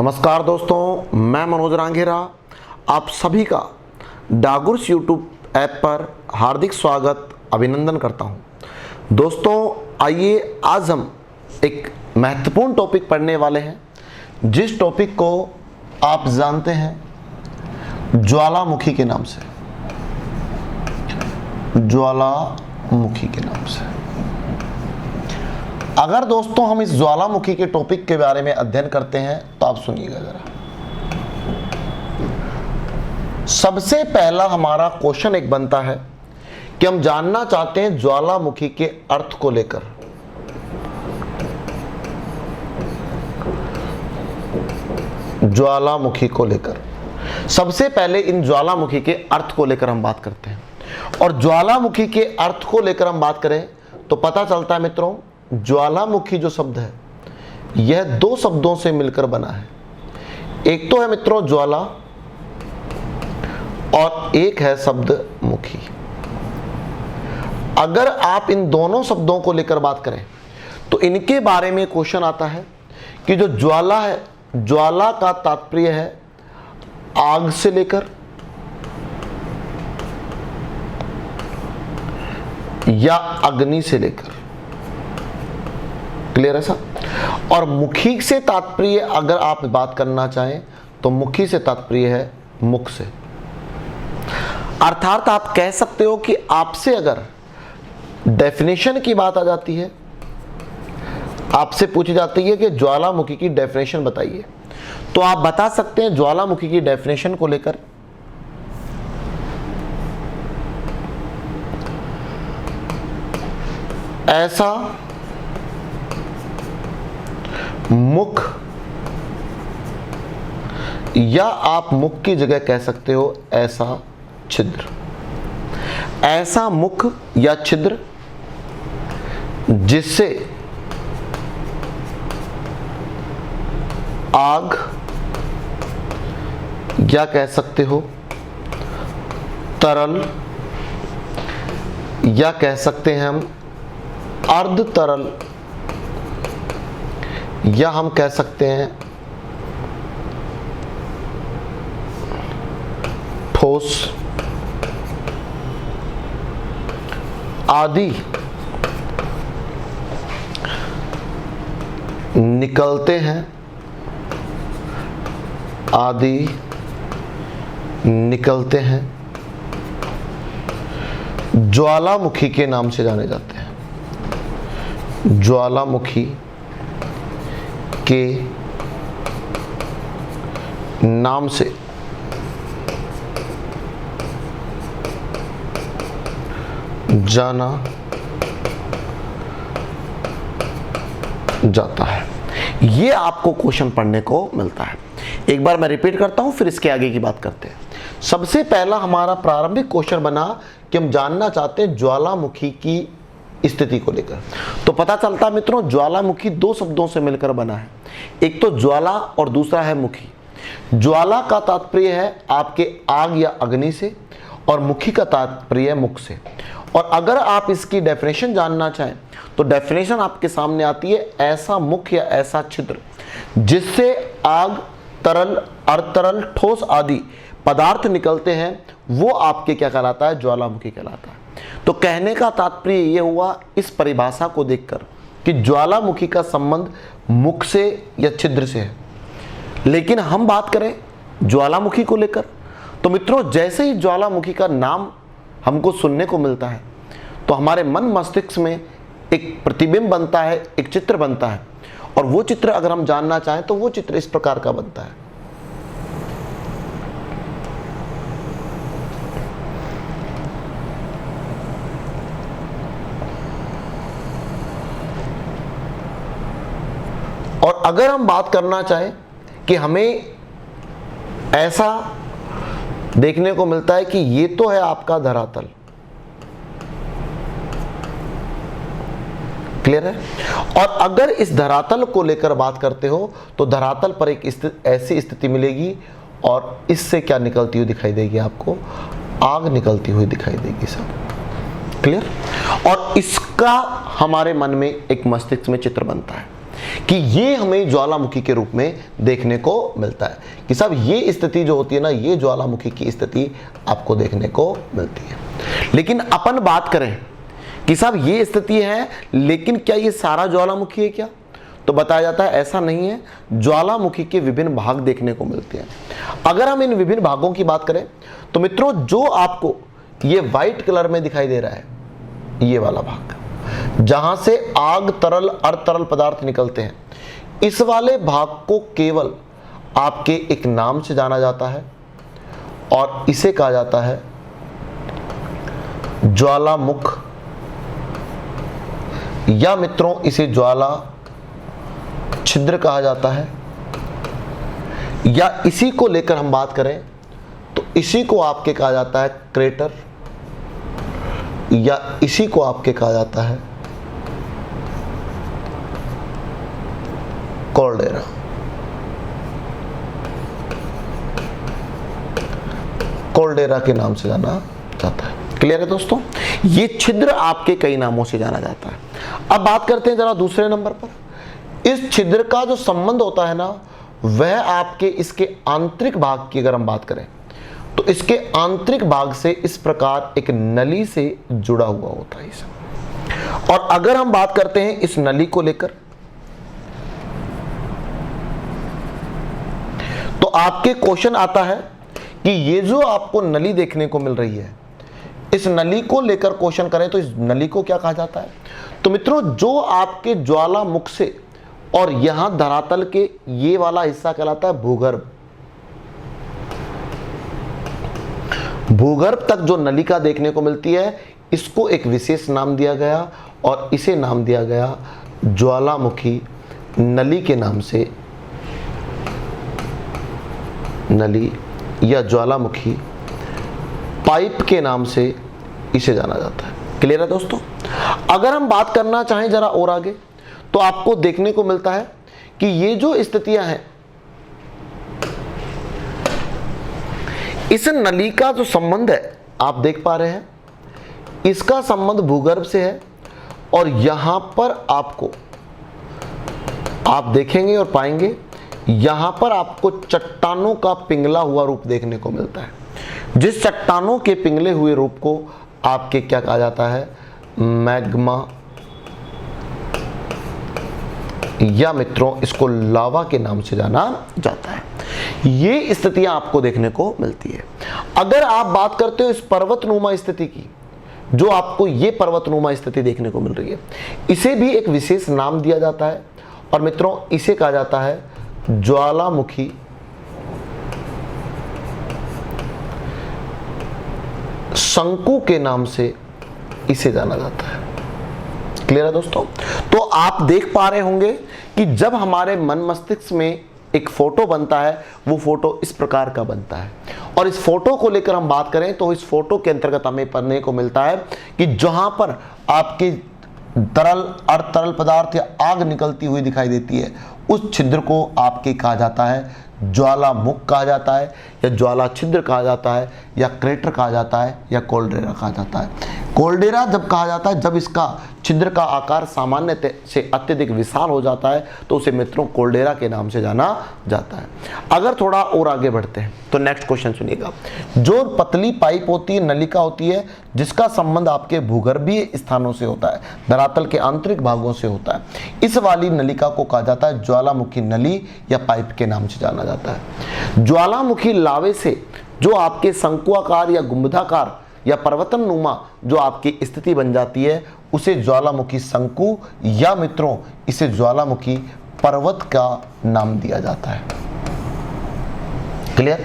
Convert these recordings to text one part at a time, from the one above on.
नमस्कार दोस्तों, मैं मनोज रांघेरा आप सभी का डागुर्स यूट्यूब ऐप पर हार्दिक स्वागत अभिनंदन करता हूं। दोस्तों आइए आज हम एक महत्वपूर्ण टॉपिक पढ़ने वाले हैं, जिस टॉपिक को आप जानते हैं ज्वालामुखी के नाम से। ज्वालामुखी के नाम से अगर दोस्तों हम इस ज्वालामुखी के टॉपिक के बारे में अध्ययन करते हैं तो आप सुनिएगा जरा। सबसे पहला हमारा क्वेश्चन एक बनता है कि हम जानना चाहते हैं ज्वालामुखी के अर्थ को लेकर। ज्वालामुखी को लेकर सबसे पहले इन ज्वालामुखी के अर्थ को लेकर हम बात करते हैं। और ज्वालामुखी के अर्थ को लेकर हम बात करें तो पता चलता है मित्रों, ज्वालामुखी जो शब्द है यह दो शब्दों से मिलकर बना है। एक तो है मित्रों ज्वाला और एक है शब्द मुखी। अगर आप इन दोनों शब्दों को लेकर बात करें तो इनके बारे में क्वेश्चन आता है कि जो ज्वाला है, ज्वाला का तात्पर्य है आग से लेकर या अग्नि से लेकर। क्लियर है सर? और मुखी से तात्पर्य अगर आप बात करना चाहें तो मुखी से तात्पर्य है मुख से। अर्थात आप कह सकते हो कि आपसे अगर डेफिनेशन की बात आ जाती है, आपसे पूछी जाती है कि ज्वालामुखी की डेफिनेशन बताइए, तो आप बता सकते हैं ज्वालामुखी की डेफिनेशन को लेकर ऐसा मुख, या आप मुख की जगह कह सकते हो ऐसा छिद्र। ऐसा मुख या छिद्र जिससे आग, या कह सकते हो तरल, या कह सकते हैं हम अर्ध तरल, या हम कह सकते हैं ठोस आदि निकलते हैं, आदि निकलते हैं, ज्वालामुखी के नाम से जाने जाते हैं। ज्वालामुखी के नाम से जाना जाता है। ये आपको क्वेश्चन पढ़ने को मिलता है। एक बार मैं रिपीट करता हूं, फिर इसके आगे की बात करते हैं। सबसे पहला हमारा प्रारंभिक क्वेश्चन बना कि हम जानना चाहते हैं ज्वालामुखी की स्थिति को लेकर। तो पता चलता है मित्रों, ज्वालामुखी दो शब्दों से मिलकर बना है। एक तो ज्वाला और दूसरा है मुखी। ज्वाला का तात्पर्य है आपके आग या अग्नि से, और मुखी का तात्पर्य है मुख से। और अगर आप इसकी डेफिनेशन जानना चाहें तो डेफिनेशन आपके सामने आती है ऐसा मुख या ऐसा छिद्र जिससे आग, तरल, अर्धतरल, ठोस आदि पदार्थ निकलते हैं, वो आपके क्या कहलाता है? ज्वालामुखी कहलाता है। तो कहने का तात्पर्य यह हुआ इस परिभाषा को देखकर कि ज्वालामुखी का संबंध मुख से या छिद्र से है। लेकिन हम बात करें ज्वालामुखी को लेकर तो मित्रों, जैसे ही ज्वालामुखी का नाम हमको सुनने को मिलता है तो हमारे मन मस्तिष्क में एक प्रतिबिंब बनता है, एक चित्र बनता है। और वो चित्र अगर हम जानना चाहें तो वो चित्र इस प्रकार का बनता है। और अगर हम बात करना चाहें कि हमें ऐसा देखने को मिलता है कि ये तो है आपका धरातल। क्लियर है? और अगर इस धरातल को लेकर बात करते हो तो धरातल पर एक ऐसी स्थिति मिलेगी और इससे क्या निकलती हुई दिखाई देगी? आपको आग निकलती हुई दिखाई देगी सब। क्लियर? और इसका हमारे मन में एक मस्तिष्क में चित्र बनता है। कि ये हमें ज्वालामुखी के रूप में देखने को मिलता है कि साहब ये स्थिति जो होती है ना, ये ज्वालामुखी की स्थिति आपको देखने को मिलती है। लेकिन अपन बात करें कि साहब ये स्थिति है, लेकिन क्या ये सारा ज्वालामुखी है क्या, तो बताया जाता है ऐसा नहीं है। ज्वालामुखी के विभिन्न भाग देखने को मिलते हैं। अगर हम इन विभिन्न भागों की बात करें तो मित्रों, जो आपको ये व्हाइट कलर में दिखाई दे रहा है, ये वाला भाग जहां से आग, तरल, अर्धतरल पदार्थ निकलते हैं, इस वाले भाग को केवल आपके एक नाम से जाना जाता है और इसे कहा जाता है ज्वालामुख, या मित्रों इसे ज्वाला छिद्र कहा जाता है, या इसी को लेकर हम बात करें तो इसी को आपके कहा जाता है क्रेटर, या इसी को आपके कहा जाता है कॉल्डेरा। कॉल्डेरा के नाम से जाना जाता है। क्लियर है दोस्तों? ये छिद्र आपके कई नामों से जाना जाता है। अब बात करते हैं जरा दूसरे नंबर पर। इस छिद्र का जो संबंध होता है ना, वह आपके इसके आंतरिक भाग की अगर हम बात करें तो इसके आंतरिक भाग से इस प्रकार एक नली से जुड़ा हुआ होता है इसे। और अगर हम बात करते हैं इस नली को लेकर, तो आपके क्वेश्चन आता है कि ये जो आपको नली देखने को मिल रही है, इस नली को लेकर क्वेश्चन करें तो इस नली को क्या कहा जाता है। तो मित्रों, जो आपके ज्वालामुख से और यहां धरातल के ये वाला हिस्सा कहलाता है भूगर्भ। भूगर्भ तक जो नलिका देखने को मिलती है, इसको एक विशेष नाम दिया गया और इसे नाम दिया गया ज्वालामुखी नली के नाम से, नली या ज्वालामुखी पाइप के नाम से इसे जाना जाता है। क्लियर है दोस्तों? अगर हम बात करना चाहें जरा और आगे, तो आपको देखने को मिलता है कि ये जो स्थितियां हैं, इस नली का जो संबंध है आप देख पा रहे हैं, इसका संबंध भूगर्भ से है। और यहां पर आपको आप देखेंगे और पाएंगे, यहां पर आपको चट्टानों का पिघला हुआ रूप देखने को मिलता है। जिस चट्टानों के पिघले हुए रूप को आपके क्या कहा जाता है, मैग्मा, या मित्रों इसको लावा के नाम से जाना जाता है। ये स्थितियां आपको देखने को मिलती है। अगर आप बात करते हो इस पर्वतनुमा स्थिति की, जो आपको ये पर्वतनुमा स्थिति देखने को मिल रही है, इसे भी एक विशेष नाम दिया जाता है और मित्रों इसे कहा जाता है ज्वालामुखी शंकु के नाम से इसे जाना जाता है। क्लियर है दोस्तों? तो आप देख पा रहे होंगे कि जब हमारे मन मस्तिष्क में एक फोटो बनता है, वो फोटो इस प्रकार का बनता है। और इस फोटो को लेकर हम बात करें तो इस फोटो के अंतर्गत हमें पढ़ने को मिलता है कि जहां पर आपके तरल और तरल पदार्थ या आग निकलती हुई दिखाई देती है, उस छिद्र को आपके कहा जाता है ज्वालामुख कहा जाता है, या ज्वाला छिद्र कहा जाता है, या क्रेटर कहा जाता है, या कोल्डेरा कहा जाता है। कोल्डेरा जब कहा जाता है जब इसका छिद्र का आकार सामान्य से अत्यधिक विशाल हो जाता है, तो उसे मित्रों कोल्डेरा के नाम से जाना जाता है। अगर थोड़ा और आगे बढ़ते हैं तो नेक्स्ट क्वेश्चन सुनिएगा। जो पतली पाइप होती है, नलिका होती है, जिसका संबंध आपके भूगर्भीय स्थानों से होता है, धरातल के आंतरिक भागों से होता है, इस वाली नलिका को कहा जाता है ज्वालामुखी नली या पाइप के नाम से जाना जाता है। ज्वालामुखी लावे से जो आपके शंकुआकार या गुंबदाकार या पर्वतन नुमा जो आपकी स्थिति बन जाती है, उसे ज्वालामुखी शंकु या मित्रों इसे ज्वालामुखी पर्वत का नाम दिया जाता है। क्लियर?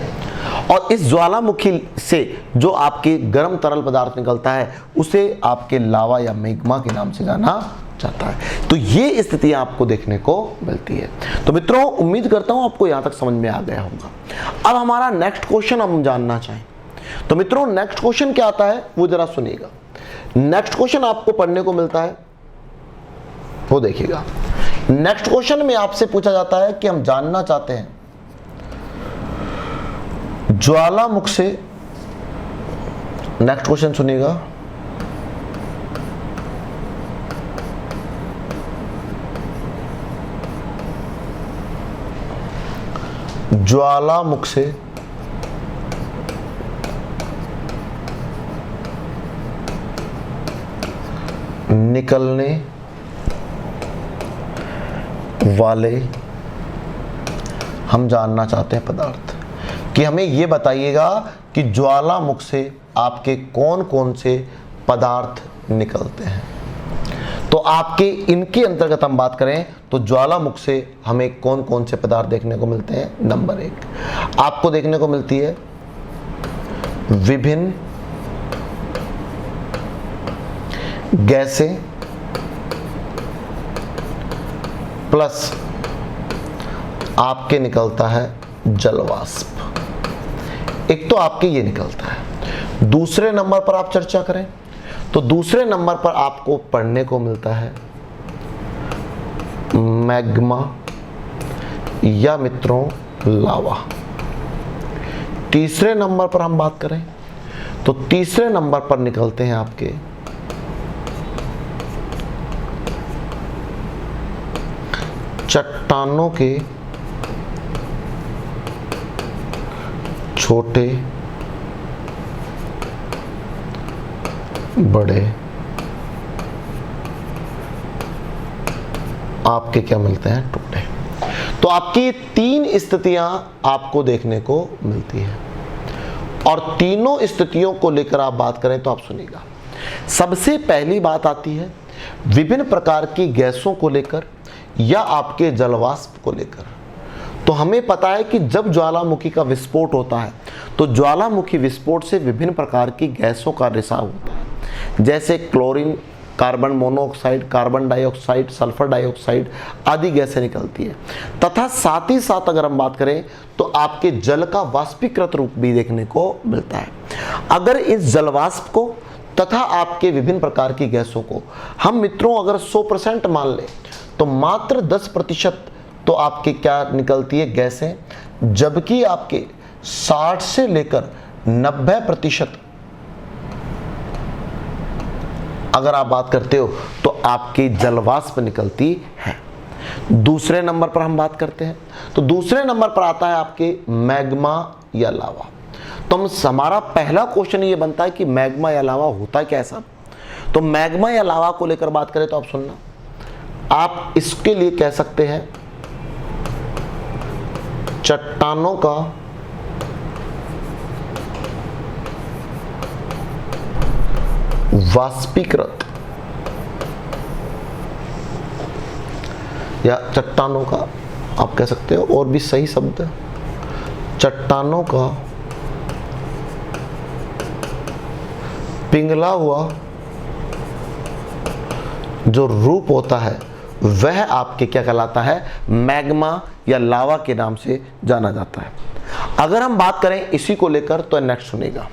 और इस ज्वालामुखी से जो आपके गर्म तरल पदार्थ निकलता है, उसे आपके लावा या मैग्मा के नाम से जाना जाता है। तो ये स्थितियां आपको देखने को मिलती है। तो मित्रों उम्मीद करता हूं आपको यहां तक समझ में आ गया होगा। अब हमारा नेक्स्ट क्वेश्चन हम जानना चाहें तो मित्रों नेक्स्ट क्वेश्चन क्या आता है वो जरा सुनिएगा। नेक्स्ट क्वेश्चन आपको पढ़ने को मिलता है, वो देखिएगा। नेक्स्ट क्वेश्चन में आपसे पूछा जाता है कि हम जानना चाहते हैं ज्वालामुख से, नेक्स्ट क्वेश्चन सुनिएगा, ज्वालामुख से निकलने वाले हम जानना चाहते हैं पदार्थ, कि हमें ये बताइएगा कि ज्वालामुख से आपके कौन कौन से पदार्थ निकलते हैं। तो आपके इनके अंतर्गत हम बात करें तो ज्वालामुख से हमें कौन कौन से पदार्थ देखने को मिलते हैं। नंबर 1 आपको देखने को मिलती है विभिन्न गैसें प्लस आपके निकलता है जलवाष्प। एक तो आपके ये निकलता है। दूसरे नंबर पर आप चर्चा करें तो दूसरे नंबर पर आपको पढ़ने को मिलता है मैग्मा या मित्रों लावा। तीसरे नंबर पर हम बात करें तो तीसरे नंबर पर निकलते हैं आपके चट्टानों के छोटे बड़े आपके क्या मिलते हैं टुकड़े। तो आपकी 3 स्थितियां आपको देखने को मिलती है और तीनों स्थितियों को लेकर आप बात करें तो आप सुनिएगा। सबसे पहली बात आती है विभिन्न प्रकार की गैसों को लेकर या आपके जलवाष्प को लेकर। तो हमें पता है कि जब ज्वालामुखी का विस्फोट होता है तो ज्वालामुखी विस्फोट से विभिन्न प्रकार की गैसों का रिसाव होता है, जैसे chlorine, carbon monoxide, carbon dioxide, sulphur dioxide आदि गैसें निकलती है। तथा साथ ही साथ अगर हम बात करें तो आपके जल का वाष्पीकृत रूप भी देखने को मिलता है। अगर इस जलवाष्प को तथा आपके विभिन्न प्रकार की गैसों को हम मित्रों अगर 100% मान लें तो मात्र 10% तो आपके क्या निकलती है गैसें, जबकि आपके 60 से लेकर 90% अगर आप बात करते हो तो आपकी जलवाष्प निकलती है। दूसरे नंबर पर हम बात करते हैं तो दूसरे नंबर पर आता है आपके मैग्मा या लावा। तो हमारा पहला क्वेश्चन ये बनता है कि मैग्मा या लावा होता क्या है साहब। तो मैग्मा या लावा को लेकर बात करें तो आप सुनना, आप इसके लिए कह सकते हैं चट्टानों का वाष्पीकृत या चट्टानों का आप कह सकते हो, और भी सही शब्द चट्टानों का पिघला हुआ जो रूप होता है वह आपके क्या कहलाता है, मैग्मा या लावा के नाम से जाना जाता है। अगर हम बात करें इसी को लेकर तो नेक्स्ट सुनिएगा।